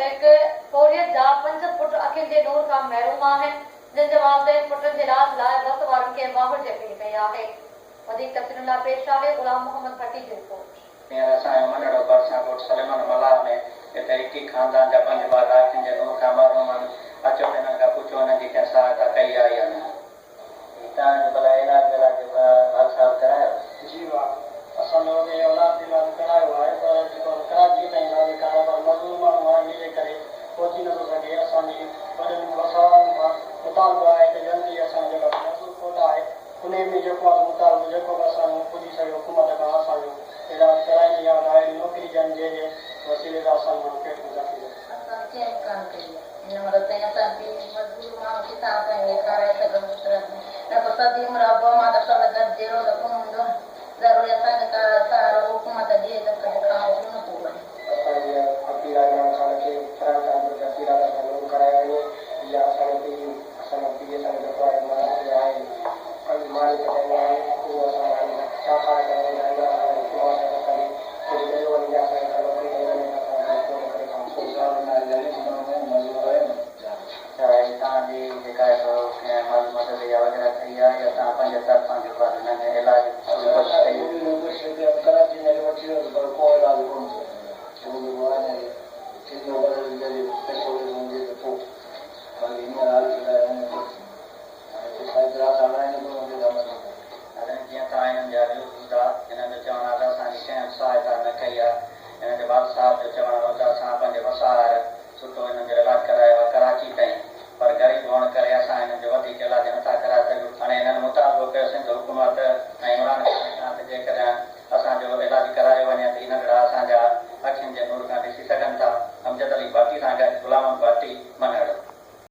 मुतलिक फौरियत जा 5 पुट अखियुनि जे नूर खां महरूम आहिनि जिन जे वालिदैन पुटनि जे इलाज लाइ वक़्त वारनि खे माहौल जी अपील कई आहे। वधीक तफ़सीलुनि लाइ पेश आहे गुलाम मोहम्मद भट्टी जी रिपोर्ट। असांजो मनड़ो बरसाकोट सलेमान मलाह में हिते हिकु ई ख़ानदान जा 5 ॿार अखियुनि जे नूर खां महरूम आहिनि। अचो हिननि खां पुछो हिननि जी कंहिं सहायता कई आहे या न। तव्हांजो भला इलाज हाल साल करायो? जी वाह, असांजो औलाद इलाज करायो आहे पर जेको कराची ताईं इलाज करायो पर मज़दूर माण्हू आहे इन जे करे पहुची नथो सघे। असांजी वॾनि वसावनि खां मुतालबो आहे त जल्दी असांजो जेका मज़दूर कोटा आहे उन में जेको आहे मुतालबो जेको बि असांजो पुॼी सघे हुकूमत खां असांजो इलाज कराईंदी आहे। ॿाहिरि नौकिरी ॾियनि जंहिंजे वसीले सां असांजो पेट नथा थी सहायता न कई आहे। हिन जे बाद साहब जो चवण हो त असां पंहिंजे वसार सुठो हिन